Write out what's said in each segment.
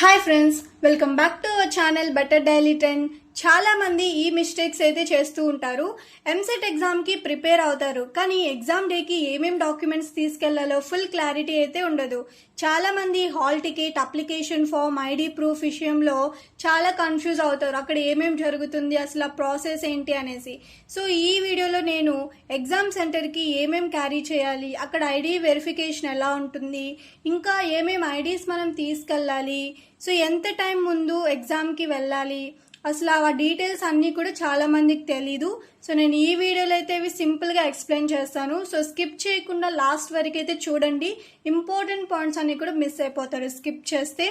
Hi friends, welcome back to our channel better daily 10. చాలా మంది ఈ మిస్టేక్స్ అయితే చేస్తూ ఉంటారు. ఎంసెట్ ఎగ్జామ్ కి ప్రిపేర్ అవుతారు, కానీ ఎగ్జామ్ డేకి ఏమేం డాక్యుమెంట్స్ తీసుకెళ్లాలో ఫుల్ క్లారిటీ అయితే ఉండదు. చాలా మంది hall ticket, application form, ID proof విషయంలో చాలా కన్ఫ్యూజ్ అవుతారు. అక్కడ ఏమేం జరుగుతుంది, అసలు ఆ ప్రాసెస్ ఏంటి అనేసి. సో ఈ వీడియోలో నేను ఎగ్జామ్ సెంటర్కి ఏమేం క్యారీ చేయాలి, అక్కడ ఐడి వెరిఫికేషన్ ఎలా ఉంటుంది, ఇంకా ఏమేం ఐడీస్ మనం తీసుకెళ్ళాలి, సో ఎంత టైం ముందు ఎగ్జామ్కి వెళ్ళాలి, అసలు ఆ డీటెయిల్స్ అన్నీ కూడా చాలా మందికి తెలీదు. సో నేను ఈ వీడియోలో అయితే ఇవి సింపుల్గా ఎక్స్ప్లెయిన్ చేస్తాను. సో స్కిప్ చేయకుండా లాస్ట్ వరకు అయితే చూడండి. ఇంపార్టెంట్ పాయింట్స్ అన్ని కూడా మిస్ అయిపోతారు స్కిప్ చేస్తే.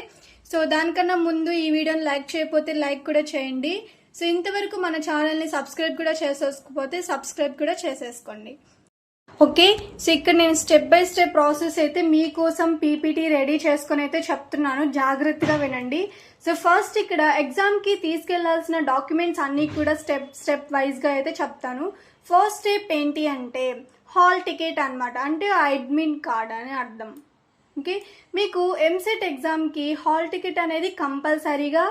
సో దానికన్నా ముందు ఈ వీడియోని లైక్ చేయకపోతే లైక్ కూడా చేయండి. సో ఇంతవరకు మన ఛానల్ని సబ్స్క్రైబ్ కూడా చేసేసుకోకపోతే సబ్స్క్రైబ్ కూడా చేసేసుకోండి. ఓకే, సో ఇక్కడ నేను స్టెప్ బై స్టెప్ ప్రాసెస్ అయితే మీకోసం పీపీటీ రెడీ చేసుకుని అయితే చెప్తున్నాను, జాగ్రత్తగా వినండి. సో ఫస్ట్ ఇక్కడ ఎగ్జామ్కి తీసుకెళ్లాల్సిన డాక్యుమెంట్స్ అన్నీ కూడా స్టెప్ వైజ్గా అయితే చెప్తాను. ఫస్ట్ స్టెప్ ఏంటి అంటే హాల్ టికెట్ అనమాట, అంటే అడ్మిట్ కార్డ్ అని అర్థం. ఓకే, మీకు ఎంసెట్ ఎగ్జామ్కి హాల్ టికెట్ అనేది కంపల్సరీగా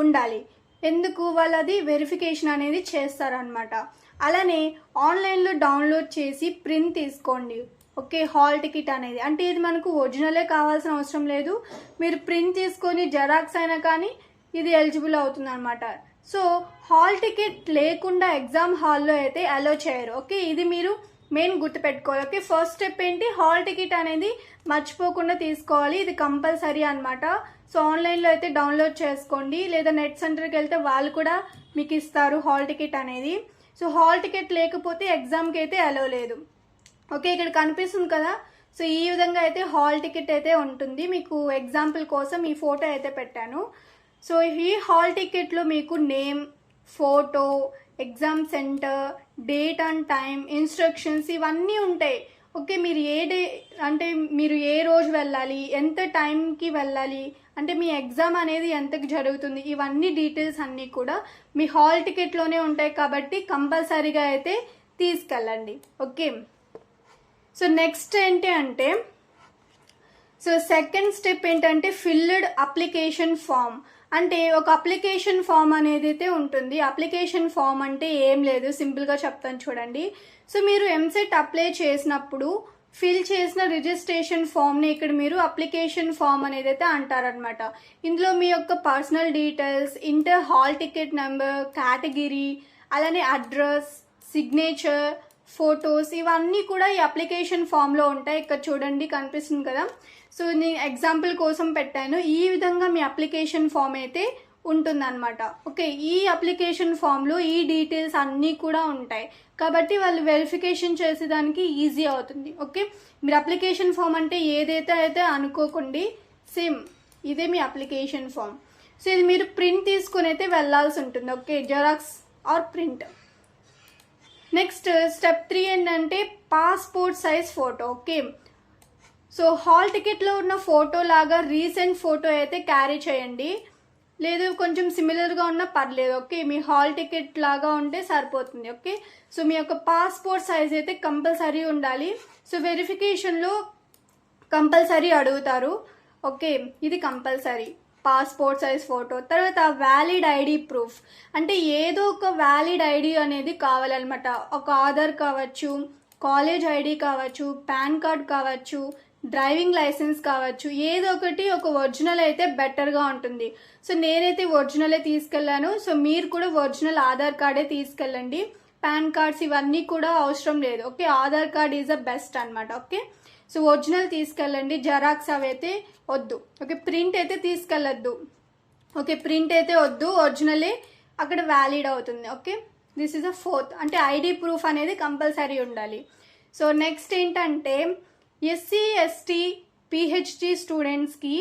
ఉండాలి. ఎందుకు, వాళ్ళు అది వెరిఫికేషన్ అనేది చేస్తారనమాట. అలానే ఆన్లైన్లో డౌన్లోడ్ చేసి ప్రింట్ తీసుకోండి. ఓకే, హాల్ టికెట్ అనేది అంటే ఇది మనకు ఒరిజినలే కావాల్సిన అవసరం లేదు. మీరు ప్రింట్ తీసుకొని జెరాక్స్ అయినా కానీ ఇది ఎలిజిబుల్ అవుతుంది అనమాట. సో హాల్ టికెట్ లేకుండా ఎగ్జామ్ హాల్లో అయితే అలో చేయరు. ఓకే, ఇది మీరు మెయిన్ గుర్తుపెట్టుకోవాలి. ఓకే, ఫస్ట్ స్టెప్ ఏంటి, హాల్ టికెట్ అనేది మర్చిపోకుండా తీసుకోవాలి, ఇది కంపల్సరీ అనమాట. సో ఆన్లైన్లో అయితే డౌన్లోడ్ చేసుకోండి, లేదా నెట్ సెంటర్కి వెళ్తే వాళ్ళు కూడా మీకు ఇస్తారు హాల్ టికెట్ అనేది. సో హాల్ టికెట్ లేకపోతే ఎగ్జామ్కి అయితే అలో లేదు. ఓకే, ఇక్కడ కనిపిస్తుంది కదా. సో ఈ విధంగా అయితే హాల్ టికెట్ అయితే ఉంటుంది. మీకు ఎగ్జాంపుల్ కోసం ఈ ఫోటో అయితే పెట్టాను. సో ఈ హాల్ టికెట్లో మీకు name, photo, exam centre, date and time, instructions ఇవన్నీ ఉంటాయి. ఓకే, మీరు మీరు ఏ రోజు వెళ్ళాలి, ఎంత టైంకి వెళ్ళాలి, అంటే మీ ఎగ్జామ్ అనేది ఎంతకు జరుగుతుంది, ఇవన్నీ డీటెయిల్స్ అన్నీ కూడా మీ హాల్ టికెట్లోనే ఉంటాయి కాబట్టి కంపల్సరీగా అయితే తీసుకెళ్ళండి. ఓకే, సో నెక్స్ట్ ఏంటి అంటే సో సెకండ్ స్టెప్ ఏంటంటే ఫిల్డ్ అప్లికేషన్ ఫామ్. అంటే ఒక అప్లికేషన్ ఫామ్ అనేది అయితే ఉంటుంది. అప్లికేషన్ ఫామ్ అంటే ఏం లేదు, సింపుల్గా చెప్తాను చూడండి. సో మీరు ఎంసెట్ అప్లై చేసినప్పుడు ఫిల్ చేసిన రిజిస్ట్రేషన్ ఫామ్ని ఇక్కడ మీరు అప్లికేషన్ ఫామ్ అనేది అయితే అంటారనమాట. ఇందులో మీ యొక్క personal details, inter hall ticket number, category, అలానే అడ్రస్, సిగ్నేచర్, ఫొటోస్ ఇవన్నీ కూడా ఈ అప్లికేషన్ ఫామ్లో ఉంటాయి. ఇక్కడ చూడండి కనిపిస్తుంది కదా. సో నేను ఎగ్జాంపుల్ కోసం పెట్టాను. ఈ విధంగా మీ అప్లికేషన్ ఫామ్ అయితే ఉంటుందన్నమాట. ఓకే, ఈ అప్లికేషన్ ఫామ్లో ఈ డీటెయిల్స్ అన్నీ కూడా ఉంటాయి కాబట్టి వాళ్ళు వెరిఫికేషన్ చేసేదానికి ఈజీ అవుతుంది. ఓకే, మీరు అప్లికేషన్ ఫామ్ అంటే ఏదైతే అయితే అనుకోకండి, సేమ్ ఇదే మీ అప్లికేషన్ ఫామ్. సో ఇది మీరు ప్రింట్ తీసుకుని అయితే వెళ్ళాల్సి ఉంటుంది. Okay, xerox or print. Next step 3 ఏంటంటే passport size photo. Okay, so hall టికెట్లో ఉన్న ఫోటో లాగా రీసెంట్ ఫోటో అయితే క్యారీ చేయండి, లేదు కొంచెం సిమిలర్గా ఉన్నా పర్లేదు. ఓకే, మీ హాల్ టికెట్ లాగా ఉంటే సరిపోతుంది. ఓకే, సో మీ యొక్క పాస్పోర్ట్ సైజ్ అయితే కంపల్సరీ ఉండాలి. సో వెరిఫికేషన్లో కంపల్సరీ అడుగుతారు. ఓకే, ఇది కంపల్సరీ పాస్పోర్ట్ సైజ్ ఫోటో. తర్వాత వ్యాలిడ్ ఐడి ప్రూఫ్, అంటే ఏదో ఒక వ్యాలిడ్ ఐడి అనేది కావాలన్నమాట. ఒక ఆధార్ కావచ్చు, కాలేజ్ ఐడి కావచ్చు, పాన్ కార్డ్ కావచ్చు, డ్రైవింగ్ లైసెన్స్ కావచ్చు, ఏదో ఒకటి ఒక ఒరిజినల్ అయితే బెటర్గా ఉంటుంది. సో నేనైతే ఒరిజినలే తీసుకెళ్ళాను. సో మీరు కూడా ఒరిజినల్ ఆధార్ కార్డే తీసుకెళ్ళండి. పాన్ కార్డ్స్ ఇవన్నీ కూడా అవసరం లేదు. Okay, Aadhaar card is the best అనమాట. ఓకే, సో ఒరిజినల్ తీసుకెళ్ళండి, జెరాక్స్ అవి అయితే వద్దు. ఓకే, ప్రింట్ అయితే తీసుకెళ్ళొద్దు. ఓకే, ప్రింట్ అయితే వద్దు, ఒరిజినలే అక్కడ వ్యాలిడ్ అవుతుంది. Okay, this is a fourth, అంటే ఐడి ప్రూఫ్ అనేది కంపల్సరీ ఉండాలి. సో నెక్స్ట్ ఏంటంటే ఎస్సీ, ఎస్టీ, పిహెచ్డి స్టూడెంట్స్కి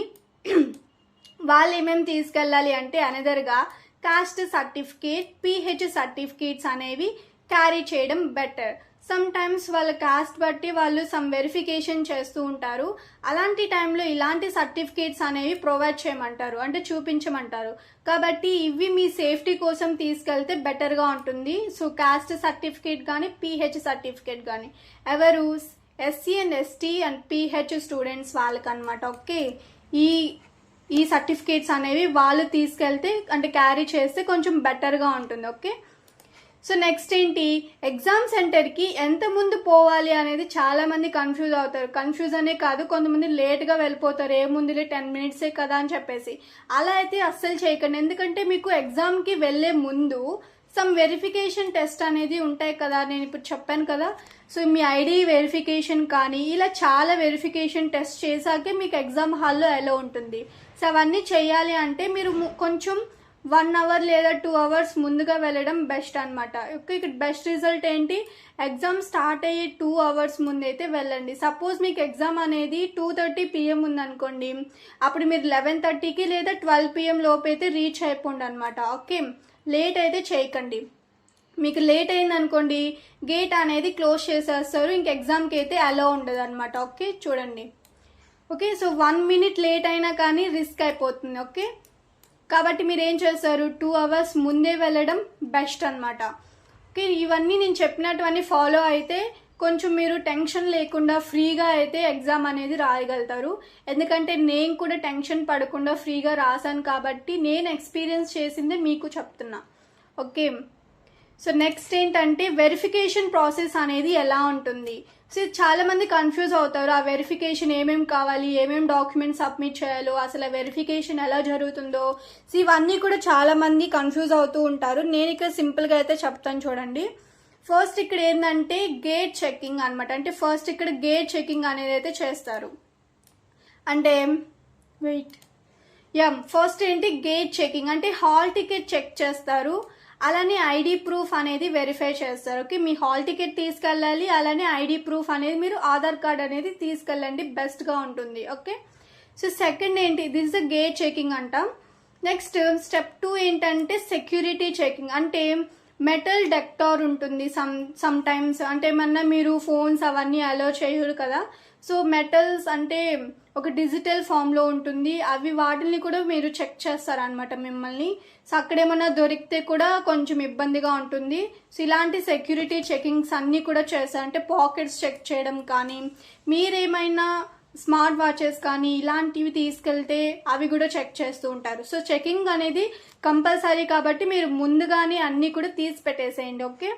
వాళ్ళు ఏమేమి తీసుకెళ్ళాలి అంటే అనదర్గా కాస్ట్ సర్టిఫికేట్, పిహెచ్ సర్టిఫికేట్స్ అనేవి క్యారీ చేయడం బెటర్. సమ్ టైమ్స్ వాళ్ళ కాస్ట్ బట్టి వాళ్ళు సమ్ వెరిఫికేషన్ చేస్తూ ఉంటారు. అలాంటి టైంలో ఇలాంటి సర్టిఫికేట్స్ అనేవి ప్రొవైడ్ చేయమంటారు, అంటే చూపించమంటారు. కాబట్టి ఇవి మీ సేఫ్టీ కోసం తీసుకెళ్తే బెటర్గా ఉంటుంది. సో కాస్ట్ సర్టిఫికేట్ కానీ పిహెచ్ సర్టిఫికేట్ కానీ ఎవరు SC and ST and PH students వాళ్ళకనమాట. ఓకే, ఈ ఈ సర్టిఫికేట్స్ అనేవి వాళ్ళు తీసుకెళ్తే అంటే క్యారీ చేస్తే కొంచెం బెటర్గా ఉంటుంది. ఓకే, సో నెక్స్ట్ ఏంటి, ఎగ్జామ్ సెంటర్కి ఎంత ముందు పోవాలి అనేది చాలా మంది కన్ఫ్యూజ్ అవుతారు. కన్ఫ్యూజ్ అనే కాదు, కొంతమంది లేట్గా వెళ్ళిపోతారు, ఏముందిలే 10 మినిట్సే కదా అని చెప్పేసి. అలా అయితే అస్సలు చేయకండి, ఎందుకంటే మీకు ఎగ్జామ్కి వెళ్ళే ముందు సమ్ వెరిఫికేషన్ టెస్ట్ అనేది ఉంటాయి కదా, నేను ఇప్పుడు చెప్పాను కదా. సో మీ ఐడి వెరిఫికేషన్ కానీ ఇలా చాలా వెరిఫికేషన్ టెస్ట్ చేశాకే మీకు ఎగ్జామ్ హాల్లో ఎలా ఉంటుంది. సో అవన్నీ చేయాలి అంటే మీరు కొంచెం 1 అవర్ లేదా 2 అవర్స్ ముందుగా వెళ్ళడం బెస్ట్ అనమాట. ఇక్కడ బెస్ట్ రిజల్ట్ ఏంటి, ఎగ్జామ్ స్టార్ట్ అయ్యే 2 అవర్స్ ముందు అయితే వెళ్ళండి. సపోజ్ మీకు ఎగ్జామ్ అనేది 2:30 PM ఉందనుకోండి, అప్పుడు మీరు 11:30కి లేదా 12 PM లోపు అయితే రీచ్ అయిపోండి అనమాట. ఓకే, లేట్ అయితే చేయకండి. మీకు లేట్ అయింది అనుకోండి, గేట్ అనేది క్లోజ్ చేసేస్తారు, ఇంక ఎగ్జామ్కి అయితే అలో ఉండదు అనమాట. ఓకే, చూడండి. ఓకే, సో 1 మినిట్ లేట్ అయినా కానీ రిస్క్ అయిపోతుంది. ఓకే, కాబట్టి మీరు ఏం చేస్తారు, 2 అవర్స్ ముందే వెళ్ళడం బెస్ట్ అనమాట. ఓకే, ఇవన్నీ నేను చెప్పినటువన్నీ ఫాలో అయితే కొంచెం మీరు టెన్షన్ లేకుండా ఫ్రీగా అయితే ఎగ్జామ్ అనేది రాయగలుగుతారు. ఎందుకంటే నేను కూడా టెన్షన్ పడకుండా ఫ్రీగా రాశాను కాబట్టి నేను ఎక్స్పీరియన్స్ చేసిందే మీకు చెప్తున్నా. ఓకే, సో నెక్స్ట్ ఏంటంటే వెరిఫికేషన్ ప్రాసెస్ అనేది ఎలా ఉంటుంది. సో చాలా మంది కన్ఫ్యూజ్ అవుతారు, ఆ వెరిఫికేషన్ ఏమేమి కావాలి, ఏమేమి డాక్యుమెంట్స్ సబ్మిట్ చేయాలో, అసలు వెరిఫికేషన్ ఎలా జరుగుతుందో. సో ఇవన్నీ కూడా చాలా మంది కన్ఫ్యూజ్ అవుతూ ఉంటారు. నేను ఇక్కడ సింపుల్గా అయితే చెప్తాను చూడండి. ఫస్ట్ ఇక్కడ ఏంటంటే గేట్ చెకింగ్ అనమాట. అంటే ఫస్ట్ ఇక్కడ గేట్ చెకింగ్ అనేది అయితే చేస్తారు. అంటే ఫస్ట్ ఏంటి గేట్ చెకింగ్ అంటే హాల్ టికెట్ చెక్ చేస్తారు, అలానే ఐడి ప్రూఫ్ అనేది వెరిఫై చేస్తారు. ఓకే, మీ హాల్ టికెట్ తీసుకెళ్ళాలి, అలానే ఐడి ప్రూఫ్ అనేది మీరు ఆధార్ కార్డ్ అనేది తీసుకెళ్ళండి, బెస్ట్గా ఉంటుంది. ఓకే, సో సెకండ్ ఏంటి, this is the gate checking అంటాం. నెక్స్ట్ స్టెప్ 2 ఏంటంటే సెక్యూరిటీ చెకింగ్. అంటే మెటల్ డెక్టార్ ఉంటుంది సమ్ టైమ్స్, అంటే ఏమన్నా మీరు ఫోన్స్ అవన్నీ అలో చేయరు కదా. సో మెటల్స్ అంటే ఒక డిజిటల్ ఫామ్లో ఉంటుంది, అవి వాటిని కూడా మీరు చెక్ చేస్తారనమాట మిమ్మల్ని. సో అక్కడేమన్నా దొరికితే కూడా కొంచెం ఇబ్బందిగా ఉంటుంది. సో ఇలాంటి సెక్యూరిటీ చెకింగ్స్ అన్నీ కూడా చేస్తారు. అంటే పాకెట్స్ చెక్ చేయడం కానీ, మీరేమైనా స్మార్ట్ వాచెస్ కానీ ఇలాంటివి తీసుకెళ్తే అవి కూడా చెక్ చేస్తూ ఉంటారు. సో చెకింగ్ అనేది కంపల్సరీ కాబట్టి మీరు ముందుగానే అన్నీ కూడా తీసి పెట్టేసేయండి. Okay,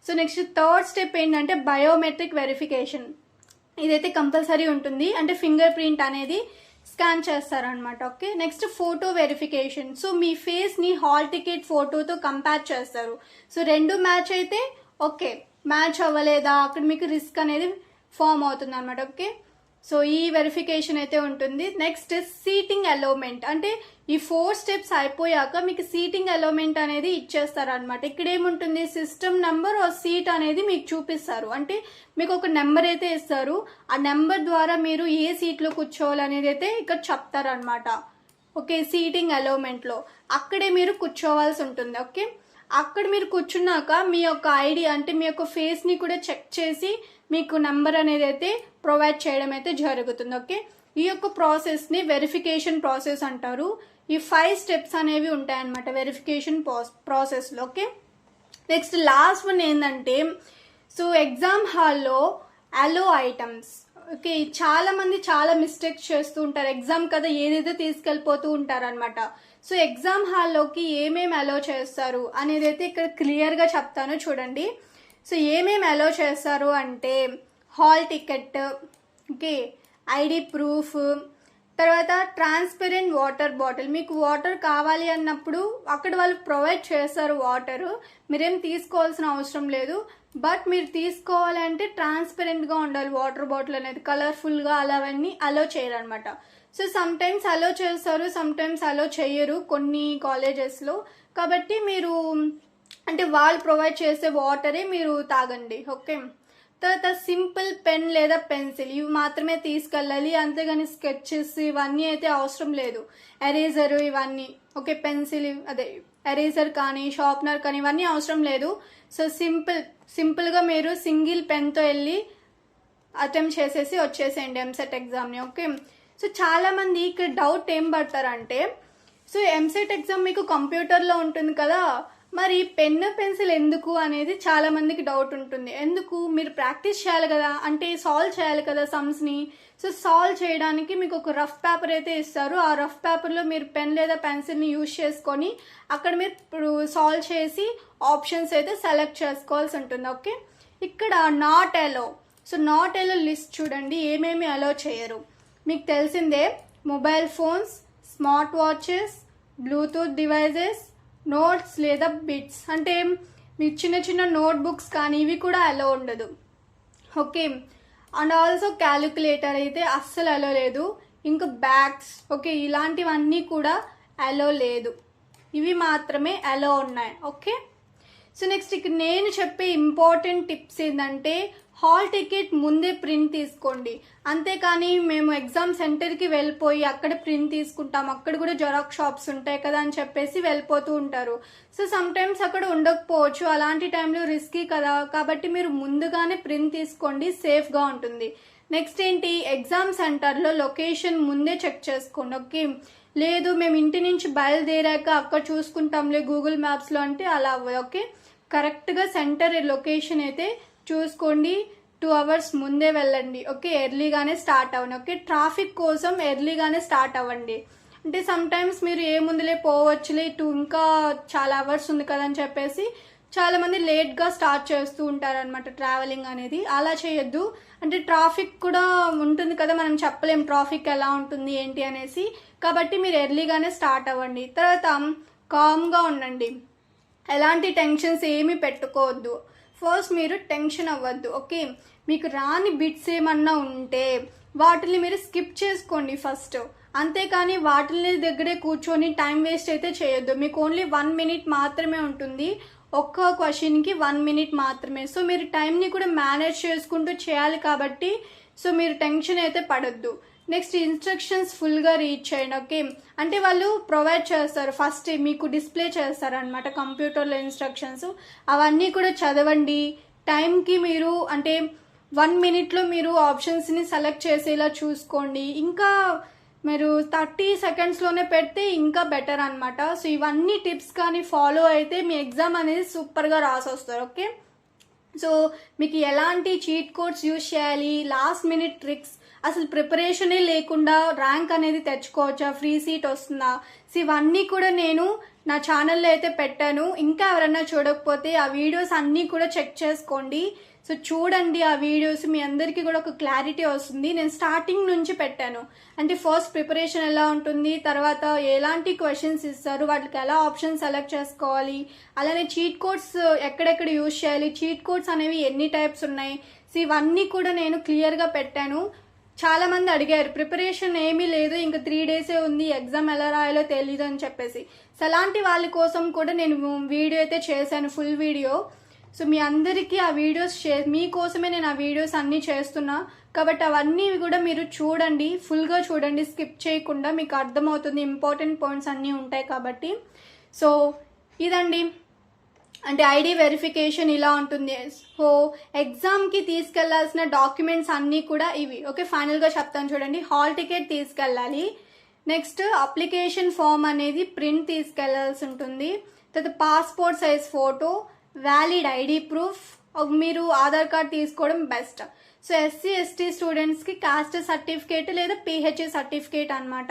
so next third step ఏంటంటే బయోమెట్రిక్ వెరిఫికేషన్. ఇదైతే కంపల్సరీ ఉంటుంది, అంటే ఫింగర్ ప్రింట్ అనేది స్కాన్ చేస్తారనమాట. Okay, next photo verification. So మీ ఫేస్ని హాల్ టికెట్ ఫోటోతో కంపేర్ చేస్తారు. సో 2 మ్యాచ్ అయితే ఓకే, మ్యాచ్ అవ్వలేదా అక్కడ మీకు రిస్క్ అనేది ఫామ్ అవుతుంది అనమాట. ఓకే, సో ఈ వెరిఫికేషన్ అయితే ఉంటుంది. Next seating allotment. అంటే ఈ 4 స్టెప్స్ అయిపోయాక మీకు సీటింగ్ అలౌమెంట్ అనేది ఇచ్చేస్తారనమాట. ఇక్కడ ఏముంటుంది, సిస్టమ్ నెంబర్ ఆ సీట్ అనేది మీకు చూపిస్తారు. అంటే మీకు ఒక నెంబర్ అయితే ఇస్తారు, ఆ నెంబర్ ద్వారా మీరు ఏ సీట్లో కూర్చోవాలనేది అయితే ఇక్కడ చెప్తారనమాట. ఓకే, సీటింగ్ అలౌమెంట్లో అక్కడే మీరు కూర్చోవాల్సి ఉంటుంది. ఓకే, అక్కడ మీరు కూర్చున్నాక మీ యొక్క ఐడి అంటే మీ యొక్క ఫేస్ని కూడా చెక్ చేసి మీకు నెంబర్ అనేది అయితే ప్రొవైడ్ చేయడం అయితే జరుగుతుంది. ఓకే, ఈ యొక్క ప్రాసెస్ని వెరిఫికేషన్ ప్రాసెస్ అంటారు. ఈ 5 స్టెప్స్ అనేవి ఉంటాయన్నమాట వెరిఫికేషన్ ప్రాసెస్లో. ఓకే, నెక్స్ట్ లాస్ట్ వన్ ఏంటంటే సో ఎగ్జామ్ హాల్లో అలో ఐటమ్స్. ఓకే, చాలా మంది చాలా మిస్టేక్స్ చేస్తూ ఉంటారు, ఎగ్జామ్ కదా ఏదేదో తీసుకెళ్ళిపోతూ ఉంటారు అనమాట. సో ఎగ్జామ్ హాల్లోకి ఏమేమి అలో చేస్తారు అనేది అయితే ఇక్కడ క్లియర్గా చెప్తాను చూడండి. సో ఏమేమి అలో చేస్తారు అంటే hall ticket, okay, ID proof, తర్వాత ట్రాన్స్పరెంట్ వాటర్ బాటిల్. మీకు వాటర్ కావాలి అన్నప్పుడు అక్కడ వాళ్ళు ప్రొవైడ్ చేస్తారు వాటర్, మీరేం తీసుకోవాల్సిన అవసరం లేదు. బట్ మీరు తీసుకోవాలంటే ట్రాన్స్పరెంట్గా ఉండాలి వాటర్ బాటిల్ అనేది, కలర్ఫుల్గా అలావన్నీ అలో చేయరు అనమాట. సో సమ్ టైమ్స్ అలో చేస్తారు, సమ్ టైమ్స్ అలో చేయరు కొన్ని కాలేజెస్లో. కాబట్టి మీరు అంటే వాళ్ళు ప్రొవైడ్ చేసే వాటరే మీరు తాగండి. ఓకే, తర్వాత సింపుల్ పెన్ లేదా పెన్సిల్ ఇవి మాత్రమే తీసుకెళ్ళాలి, అంతేగాని స్కెచెస్ ఇవన్నీ అయితే అవసరం లేదు. ఎరేజర్ ఇవన్నీ ఓకే, పెన్సిల్ అదే ఎరేజర్ కానీ షార్ప్నర్ కానీ ఇవన్నీ అవసరం లేదు. సో సింపుల్గా మీరు సింగిల్ పెన్తో వెళ్ళి అటెంప్ట్ చేసేసి వచ్చేసేయండి ఎంసెట్ ఎగ్జామ్ని. ఓకే, సో చాలామంది ఇక్కడ డౌట్ ఏం పడతారంటే సో ఎంసెట్ ఎగ్జామ్ మీకు కంప్యూటర్లో ఉంటుంది కదా, మరి పెన్ను పెన్సిల్ ఎందుకు అనేది చాలా మందికి డౌట్ ఉంటుంది. ఎందుకు, మీరు ప్రాక్టీస్ చేయాలి కదా, అంటే సాల్వ్ చేయాలి కదా సమ్స్ని. సో సాల్వ్ చేయడానికి మీకు ఒక రఫ్ పేపర్ అయితే ఇస్తారు. ఆ రఫ్ పేపర్లో మీరు పెన్ లేదా పెన్సిల్ని యూజ్ చేసుకొని అక్కడ మీరు సాల్వ్ చేసి ఆప్షన్స్ అయితే సెలెక్ట్ చేసుకోవాల్సి ఉంటుంది. ఓకే, ఇక్కడ not allow. So not allow list చూడండి, ఏమేమి అలో చేయరు మీకు తెలిసిందే. Mobile phones, smart watches, Bluetooth devices, notes లేదా బిట్స్, అంటే మీ చిన్న చిన్న నోట్బుక్స్ కానీ ఇవి కూడా అలో ఉండదు. ఓకే, అండ్ ఆల్సో క్యాలిక్యులేటర్ అయితే అస్సలు అలో లేదు. ఇంకా బ్యాగ్స్, ఓకే, ఇలాంటివన్నీ కూడా అలో లేదు. ఇవి మాత్రమే అలో ఉన్నాయి. ఓకే, సో నెక్స్ట్ ఇక్కడ నేను చెప్పే ఇంపార్టెంట్ టిప్స్ ఏంటంటే హాల్ టికెట్ ముందే ప్రింట్ తీసుకోండి. అంతేకాని మేము ఎగ్జామ్ సెంటర్కి వెళ్ళిపోయి అక్కడ ప్రింట్ తీసుకుంటాం, అక్కడ కూడా జెరాక్స్ షాప్స్ ఉంటాయి కదా అని చెప్పేసి వెళ్ళిపోతూ ఉంటారు. సో సమ్ టైమ్స్ అక్కడ ఉండకపోవచ్చు, అలాంటి టైంలో రిస్కీ కదా, కాబట్టి మీరు ముందుగానే ప్రింట్ తీసుకోండి, సేఫ్గా ఉంటుంది. నెక్స్ట్ ఏంటి, ఎగ్జామ్ సెంటర్లో లొకేషన్ ముందే చెక్ చేసుకోండి. ఓకే, లేదు మేము ఇంటి నుంచి బయలుదేరాక అక్కడ చూసుకుంటాంలే గూగుల్ మ్యాప్స్లో అంటే అలా అవ్వదు. ఓకే, కరెక్ట్గా సెంటర్ లొకేషన్ అయితే చూసుకోండి. 2 hours ముందే వెళ్ళండి. ఓకే, ఎర్లీగానే స్టార్ట్ అవ్వండి. ఓకే, ట్రాఫిక్ కోసం ఎర్లీగానే స్టార్ట్ అవ్వండి. అంటే సమ్ టైమ్స్ మీరు ఏ ముందులే పోవచ్చులే, ఇంకా చాలా అవర్స్ ఉంది కదా అని చెప్పేసి చాలా మంది లేట్గా స్టార్ట్ చేస్తూ ఉంటారనమాట ట్రావెలింగ్ అనేది. అలా చేయొద్దు, అంటే ట్రాఫిక్ కూడా ఉంటుంది కదా, మనం చెప్పలేం ట్రాఫిక్ ఎలా ఉంటుంది ఏంటి అనేసి. కాబట్టి మీరు ఎర్లీగానే స్టార్ట్ అవ్వండి. తర్వాత కామ్గా ఉండండి, ఎలాంటి టెన్షన్స్ ఏమీ పెట్టుకోవద్దు. ఫస్ట్ మీరు టెన్షన్ అవ్వద్దు. ఓకే, మీకు రాని బిట్స్ ఏమన్నా ఉంటే వాటిని మీరు స్కిప్ చేసుకోండి ఫస్ట్. అంతేకాని వాటిని దగ్గరే కూర్చొని టైం వేస్ట్ అయితే చేయొద్దు. మీకు ఓన్లీ 1 minute మాత్రమే ఉంటుంది, ఒక్క క్వశ్చన్కి 1 minute మాత్రమే. సో మీరు టైంని కూడా మేనేజ్ చేసుకుంటూ చేయాలి కాబట్టి సో మీరు టెన్షన్ అయితే పడొద్దు. నెక్స్ట్ ఇన్స్ట్రక్షన్స్ ఫుల్గా రీడ్ చేయండి. ఓకే, అంటే వాళ్ళు ప్రొవైడ్ చేస్తారు, ఫస్ట్ మీకు డిస్ప్లే చేస్తారు అనమాట కంప్యూటర్లో ఇన్స్ట్రక్షన్స్, అవన్నీ కూడా చదవండి. టైంకి మీరు అంటే 1 minute మీరు ఆప్షన్స్ని సెలెక్ట్ చేసేలా చూసుకోండి. ఇంకా మీరు 30 secondsలోనే పెడితే ఇంకా బెటర్ అనమాట. సో ఇవన్నీ టిప్స్ కానీ ఫాలో అయితే మీ ఎగ్జామ్ అనేది సూపర్గా రాసి వస్తారు. ఓకే, సో మీకు ఎలాంటి చీట్ కోడ్స్ యూజ్ చేయాలి, లాస్ట్ మినిట్ ట్రిక్స్, అసలు ప్రిపరేషనే లేకుండా ర్యాంక్ అనేది తెచ్చుకోవచ్చా, ఫ్రీ సీట్ వస్తుందా, సో ఇవన్నీ కూడా నేను నా ఛానల్లో అయితే పెట్టాను. ఇంకా ఎవరైనా చూడకపోతే ఆ వీడియోస్ అన్నీ కూడా చెక్ చేసుకోండి. సో చూడండి ఆ వీడియోస్, మీ అందరికీ కూడా ఒక క్లారిటీ వస్తుంది. నేను స్టార్టింగ్ నుంచి పెట్టాను, అంటే ఫస్ట్ ప్రిపరేషన్ ఎలా ఉంటుంది, తర్వాత ఎలాంటి క్వశ్చన్స్ ఇస్తారు, వాటికి ఎలా ఆప్షన్ సెలెక్ట్ చేసుకోవాలి, అలానే చీట్ కోడ్స్ ఎక్కడెక్కడ యూజ్ చేయాలి, చీట్ కోడ్స్ అనేవి ఎన్ని టైప్స్ ఉన్నాయి, సో ఇవన్నీ కూడా నేను క్లియర్గా పెట్టాను. చాలా మంది అడిగారు ప్రిపరేషన్ ఏమీ లేదు, ఇంకా 3 days ఉంది, ఎగ్జామ్ ఎలా రాయాలో తెలియదు అని చెప్పేసి. సో అలాంటి వాళ్ళ కోసం కూడా నేను వీడియో అయితే చేశాను, ఫుల్ వీడియో. సో మీ అందరికీ ఆ వీడియోస్ మీకోసమే నేను ఆ వీడియోస్ అన్నీ చేస్తున్నా, కాబట్టి అవన్నీ కూడా మీరు చూడండి, ఫుల్గా చూడండి, స్కిప్ చేయకుండా, మీకు అర్థమవుతుంది, ఇంపార్టెంట్ పాయింట్స్ అన్నీ ఉంటాయి కాబట్టి. సో ఇదండి, అంటే ఐడి వెరిఫికేషన్ ఇలా ఉంటుంది. సో ఎగ్జామ్కి తీసుకెళ్లాల్సిన డాక్యుమెంట్స్ అన్నీ కూడా ఇవి. ఓకే, ఫైనల్గా చెప్తాను చూడండి. హాల్ టికెట్ తీసుకెళ్ళాలి, నెక్స్ట్ అప్లికేషన్ ఫామ్ అనేది ప్రింట్ తీసుకెళ్లాల్సి ఉంటుంది, తర్వాత passport size photo, valid ID proof, మీరు ఆధార్ కార్డ్ తీసుకోవడం బెస్ట్. సో SC ST స్టూడెంట్స్కి కాస్ట్ సర్టిఫికేట్ లేదా PHA సర్టిఫికేట్ అనమాట.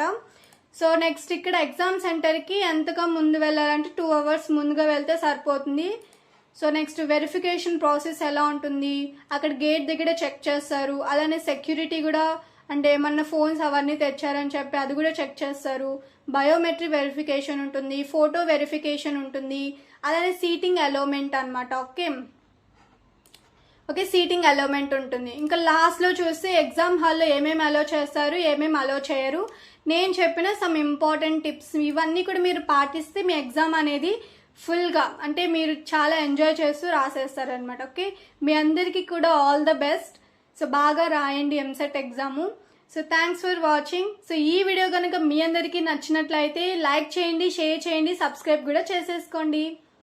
సో నెక్స్ట్ ఇక్కడ ఎగ్జామ్ సెంటర్కి ఎంతగా ముందు వెళ్ళాలంటే 2 hours ముందుగా వెళ్తే సరిపోతుంది. సో నెక్స్ట్ వెరిఫికేషన్ ప్రాసెస్ ఎలా ఉంటుంది, అక్కడ గేట్ దగ్గర చెక్ చేస్తారు, అలానే సెక్యూరిటీ కూడా, అంటే ఏమన్నా ఫోన్స్ అవన్నీ తెచ్చారని చెప్పి అది కూడా చెక్ చేస్తారు. బయోమెట్రిక్ వెరిఫికేషన్ ఉంటుంది, ఫోటో వెరిఫికేషన్ ఉంటుంది, అలానే సీటింగ్ అలోమెంట్ అనమాట. ఓకే, సీటింగ్ అలోమెంట్ ఉంటుంది. ఇంకా లాస్ట్లో చూస్తే ఎగ్జామ్ హాల్లో ఏమేమి అలో చేస్తారు, ఏమేమి అలో చేయరు, నేను చెప్పిన సమ్ ఇంపార్టెంట్ టిప్స్, ఇవన్నీ కూడా మీరు పాటిస్తే మీ ఎగ్జామ్ అనేది ఫుల్గా, అంటే మీరు చాలా ఎంజాయ్ చేస్తూ రాసేస్తారనమాట. ఓకే, మీ అందరికీ కూడా ఆల్ ద బెస్ట్. సో బాగా రాయండి EAMCET exam. So thanks for watching. So ఈ వీడియో కనుక మీ అందరికీ నచ్చినట్లయితే లైక్ చేయండి, షేర్ చేయండి, సబ్స్క్రైబ్ కూడా చేసేసుకోండి.